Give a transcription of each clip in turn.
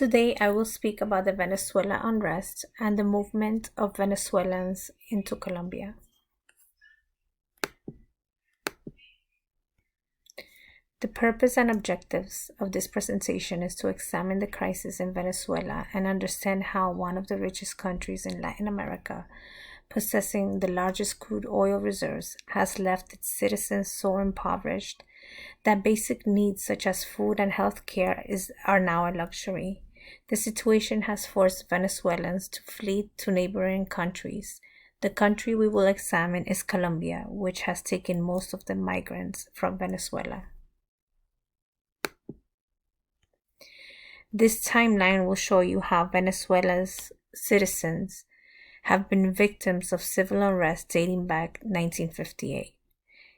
Today, I will speak about the Venezuela unrest and the movement of Venezuelans into Colombia. The purpose and objectives of this presentation is to examine the crisis in Venezuela and understand how one of the richest countries in Latin America, possessing the largest crude oil reserves, has left its citizens so impoverished that basic needs such as food and health care are now a luxury. The situation has forced Venezuelans to flee to neighboring countries. The country we will examine is Colombia, which has taken most of the migrants from Venezuela. This timeline will show you how Venezuela's citizens have been victims of civil unrest dating back 1958.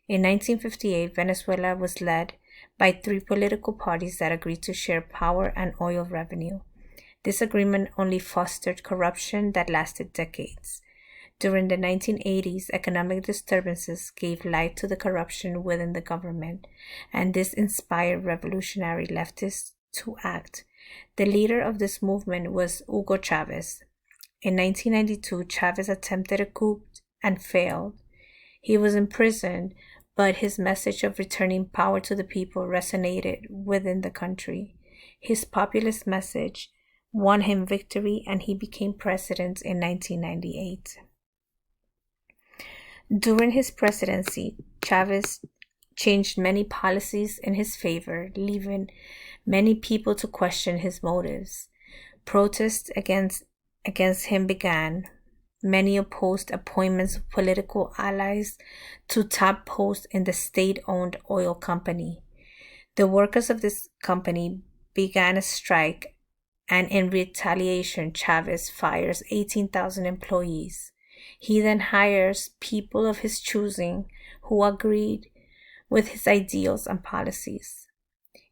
In 1958, Venezuela was led by three political parties that agreed to share power and oil revenue. This agreement only fostered corruption that lasted decades. During the 1980s, economic disturbances gave light to the corruption within the government, and this inspired revolutionary leftists to act. The leader of this movement was Hugo Chavez. In 1992, Chavez attempted a coup and failed. He was imprisoned, but his message of returning power to the people resonated within the country. His populist message won him victory, and he became president in 1998. During his presidency, Chavez changed many policies in his favor, leaving many people to question his motives. Protests against him began. Many opposed appointments of political allies to top posts in the state-owned oil company. The workers of this company began a strike, and in retaliation, Chavez fires 18,000 employees. He then hires people of his choosing who agreed with his ideals and policies.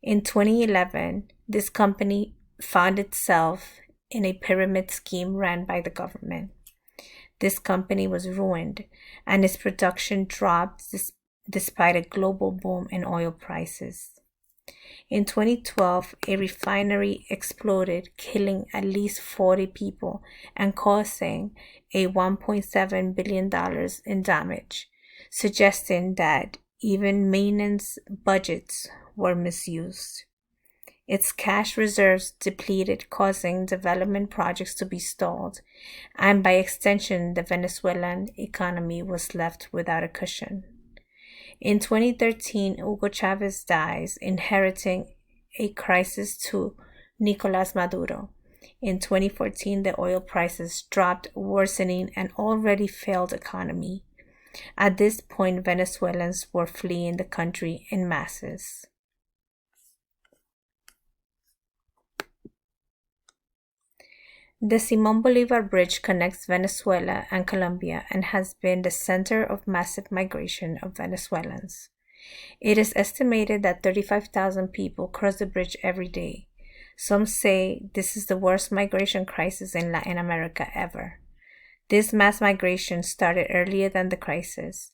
In 2011, this company found itself in a pyramid scheme ran by the government. This company was ruined, and its production dropped despite a global boom in oil prices. In 2012, a refinery exploded, killing at least 40 people and causing a $1.7 billion in damage, suggesting that even maintenance budgets were misused. Its cash reserves depleted, causing development projects to be stalled, and by extension, the Venezuelan economy was left without a cushion. In 2013, Hugo Chavez dies, inheriting a crisis to Nicolás Maduro. In 2014, the oil prices dropped, worsening an already failed economy. At this point, Venezuelans were fleeing the country in masses. The Simón Bolívar Bridge connects Venezuela and Colombia and has been the center of massive migration of Venezuelans. It is estimated that 35,000 people cross the bridge every day. Some say this is the worst migration crisis in Latin America ever. This mass migration started earlier than the crisis.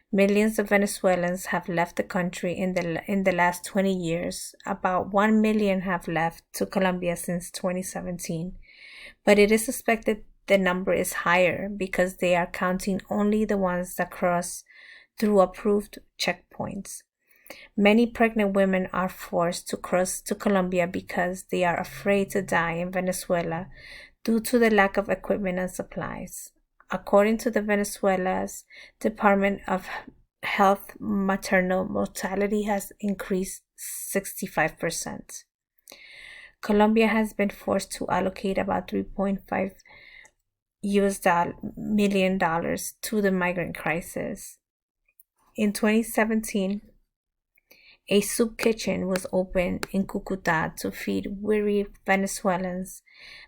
Millions of Venezuelans have left the country in the last 20 years. About 1 million have left to Colombia since 2017. But it is suspected the number is higher because they are counting only the ones that cross through approved checkpoints. Many pregnant women are forced to cross to Colombia because they are afraid to die in Venezuela due to the lack of equipment and supplies. According to the Venezuela's Department of Health, maternal mortality has increased 65%. Colombia has been forced to allocate about $3.5 million to the migrant crisis. In 2017, a soup kitchen was opened in Cucuta to feed weary Venezuelans,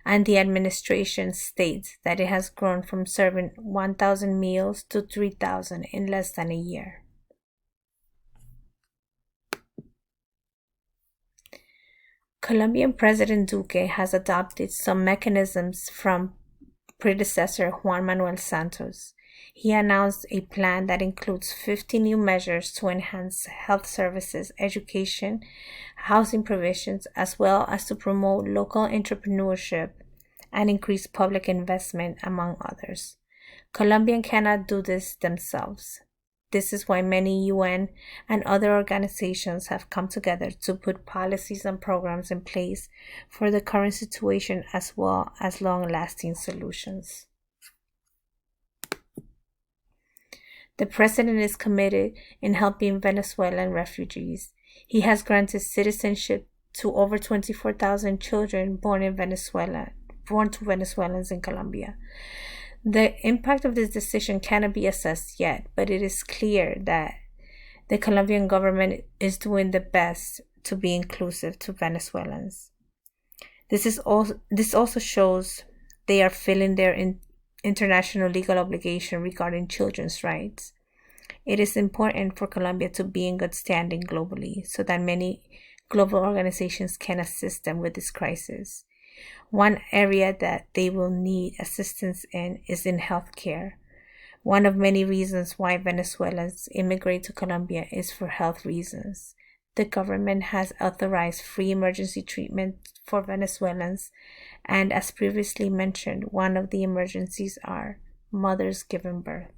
and the administration states that it has grown from serving 1,000 meals to 3,000 in less than a year. Colombian President Duque has adopted some mechanisms from predecessor Juan Manuel Santos. He announced a plan that includes 50 new measures to enhance health services, education, housing provisions, as well as to promote local entrepreneurship and increase public investment, among others. Colombia cannot do this themselves. This is why many UN and other organizations have come together to put policies and programs in place for the current situation as well as long-lasting solutions. The president is committed in helping Venezuelan refugees. He has granted citizenship to over 24,000 children born to Venezuelans in Colombia. The impact of this decision cannot be assessed yet, but it is clear that the Colombian government is doing the best to be inclusive to Venezuelans. This also shows they are filling their international legal obligation regarding children's rights. It is important for Colombia to be in good standing globally so that many global organizations can assist them with this crisis. One area that they will need assistance in is in healthcare. One of many reasons why Venezuelans immigrate to Colombia is for health reasons. The government has authorized free emergency treatment for Venezuelans, and as previously mentioned, one of the emergencies are mothers giving birth.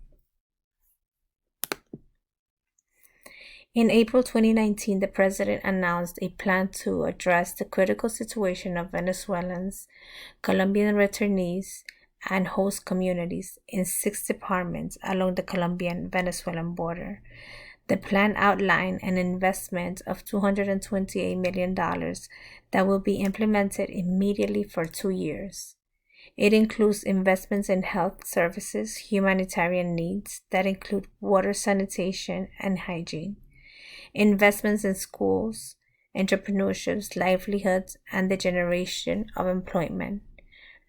In April 2019, the president announced a plan to address the critical situation of Venezuelans, Colombian returnees, and host communities in 6 departments along the Colombian-Venezuelan border. The plan outlined an investment of $228 million that will be implemented immediately for 2 years. It includes investments in health services, humanitarian needs that include water, sanitation, and hygiene, investments in schools, entrepreneurships, livelihoods, and the generation of employment.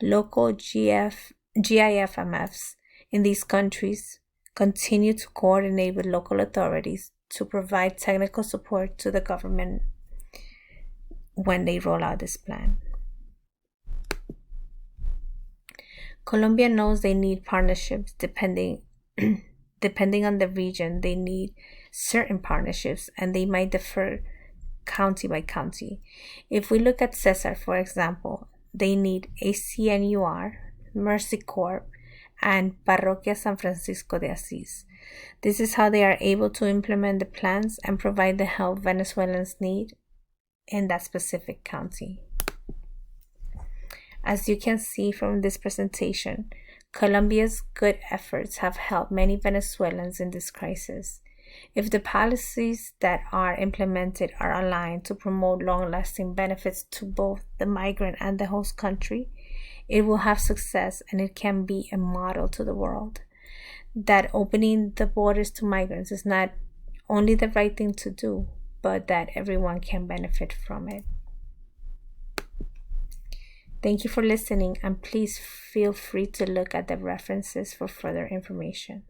Local GIFMFs in these countries continue to coordinate with local authorities to provide technical support to the government when they roll out this plan. Colombia knows they need partnerships depending on the region. They need certain partnerships and they might differ county by county. If we look at CESAR, for example, they need ACNUR, Mercy Corps, and Parroquia San Francisco de Asís. This is how they are able to implement the plans and provide the help Venezuelans need in that specific county. As you can see from this presentation, Colombia's good efforts have helped many Venezuelans in this crisis. If the policies that are implemented are aligned to promote long-lasting benefits to both the migrant and the host country, it will have success and it can be a model to the world. That opening the borders to migrants is not only the right thing to do, but that everyone can benefit from it. Thank you for listening, and please feel free to look at the references for further information.